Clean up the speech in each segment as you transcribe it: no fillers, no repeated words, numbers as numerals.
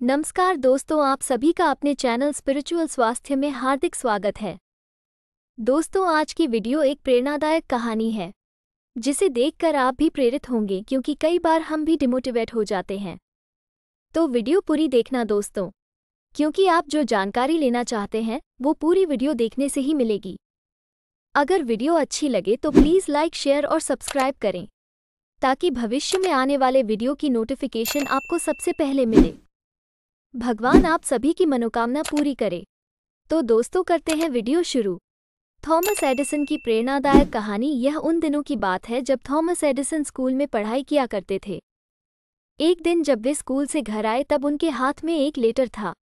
नमस्कार दोस्तों, आप सभी का अपने चैनल स्पिरिचुअल स्वास्थ्य में हार्दिक स्वागत है। दोस्तों, आज की वीडियो एक प्रेरणादायक कहानी है जिसे देखकर आप भी प्रेरित होंगे, क्योंकि कई बार हम भी डिमोटिवेट हो जाते हैं। तो वीडियो पूरी देखना दोस्तों, क्योंकि आप जो जानकारी लेना चाहते हैं वो पूरी वीडियो देखने से ही मिलेगी। अगर वीडियो अच्छी लगे तो प्लीज़ लाइक, शेयर और सब्सक्राइब करें ताकि भविष्य में आने वाले वीडियो की नोटिफिकेशन आपको सबसे पहले मिले। भगवान आप सभी की मनोकामना पूरी करे। तो दोस्तों, करते हैं वीडियो शुरू। थॉमस एडिसन की प्रेरणादायक कहानी। यह उन दिनों की बात है जब थॉमस एडिसन स्कूल में पढ़ाई किया करते थे। एक दिन जब वे स्कूल से घर आए तब उनके हाथ में एक लेटर था।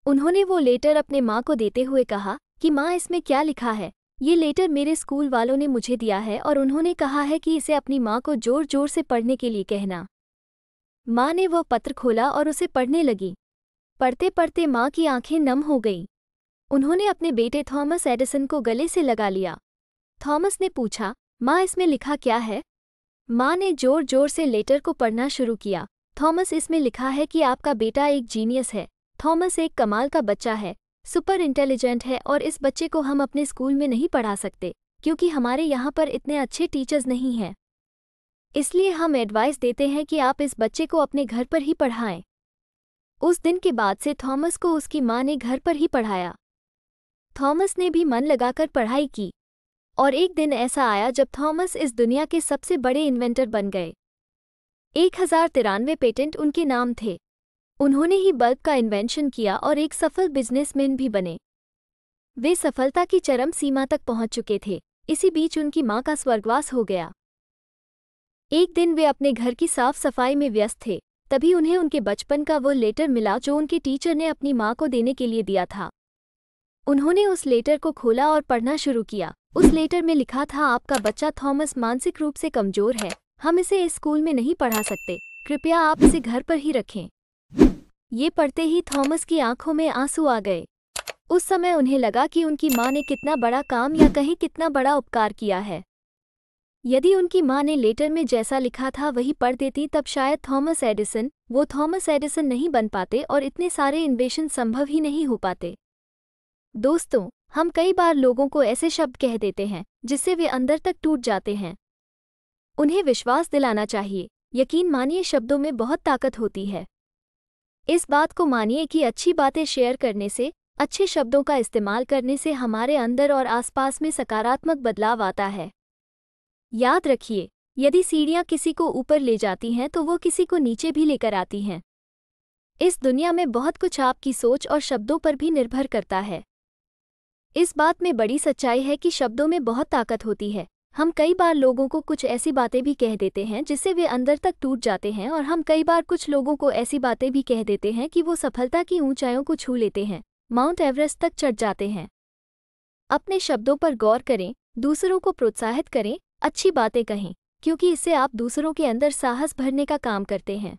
उन्होंने वो लेटर अपने माँ को देते हुए कहा कि माँ, इसमें क्या लिखा है? ये लेटर मेरे स्कूल वालों ने मुझे दिया है और उन्होंने कहा है कि इसे अपनी माँ को जोर जोर से पढ़ने के लिए कहना। माँ ने वो पत्र खोला और उसे पढ़ने लगी। पढ़ते पढ़ते माँ की आंखें नम हो गईं। उन्होंने अपने बेटे थॉमस एडिसन को गले से लगा लिया। थॉमस ने पूछा, माँ, इसमें लिखा क्या है? माँ ने जोर जोर से लेटर को पढ़ना शुरू किया। थॉमस, इसमें लिखा है कि आपका बेटा एक जीनियस है। थॉमस एक कमाल का बच्चा है, सुपर इंटेलिजेंट है, और इस बच्चे को हम अपने स्कूल में नहीं पढ़ा सकते क्योंकि हमारे यहाँ पर इतने अच्छे टीचर्स नहीं हैं। इसलिए हम एडवाइस देते हैं कि आप इस बच्चे को अपने घर पर ही पढ़ाएं। उस दिन के बाद से थॉमस को उसकी माँ ने घर पर ही पढ़ाया। थॉमस ने भी मन लगाकर पढ़ाई की और एक दिन ऐसा आया जब थॉमस इस दुनिया के सबसे बड़े इन्वेंटर बन गए। 1093 पेटेंट उनके नाम थे। उन्होंने ही बल्ब का इन्वेंशन किया और एक सफल बिजनेसमैन भी बने। वे सफलता की चरम सीमा तक पहुंच चुके थे। इसी बीच उनकी माँ का स्वर्गवास हो गया। एक दिन वे अपने घर की साफ सफाई में व्यस्त थे, तभी उन्हें उनके बचपन का वो लेटर मिला जो उनके टीचर ने अपनी माँ को देने के लिए दिया था। उन्होंने उस लेटर को खोला और पढ़ना शुरू किया। उस लेटर में लिखा था, आपका बच्चा थॉमस मानसिक रूप से कमजोर है, हम इसे इस स्कूल में नहीं पढ़ा सकते, कृपया आप इसे घर पर ही रखें। ये पढ़ते ही थॉमस की आंखों में आंसू आ गए। उस समय उन्हें लगा कि उनकी माँ ने कितना बड़ा काम या कहीं कितना बड़ा उपकार किया है। यदि उनकी माँ ने लेटर में जैसा लिखा था वही पढ़ देती तब शायद थॉमस एडिसन नहीं बन पाते और इतने सारे इन्वेंशन संभव ही नहीं हो पाते। दोस्तों, हम कई बार लोगों को ऐसे शब्द कह देते हैं जिससे वे अंदर तक टूट जाते हैं। उन्हें विश्वास दिलाना चाहिए। यकीन मानिए, शब्दों में बहुत ताकत होती है। इस बात को मानिए कि अच्छी बातें शेयर करने से, अच्छे शब्दों का इस्तेमाल करने से हमारे अंदर और आसपास में सकारात्मक बदलाव आता है। याद रखिए, यदि सीढ़ियाँ किसी को ऊपर ले जाती हैं तो वो किसी को नीचे भी लेकर आती हैं। इस दुनिया में बहुत कुछ आपकी सोच और शब्दों पर भी निर्भर करता है। इस बात में बड़ी सच्चाई है कि शब्दों में बहुत ताकत होती है। हम कई बार लोगों को कुछ ऐसी बातें भी कह देते हैं जिससे वे अंदर तक टूट जाते हैं, और हम कई बार कुछ लोगों को ऐसी बातें भी कह देते हैं कि वो सफलता की ऊंचाइयों को छू लेते हैं, माउंट एवरेस्ट तक चढ़ जाते हैं। अपने शब्दों पर गौर करें, दूसरों को प्रोत्साहित करें, अच्छी बातें कहें, क्योंकि इससे आप दूसरों के अंदर साहस भरने का काम करते हैं।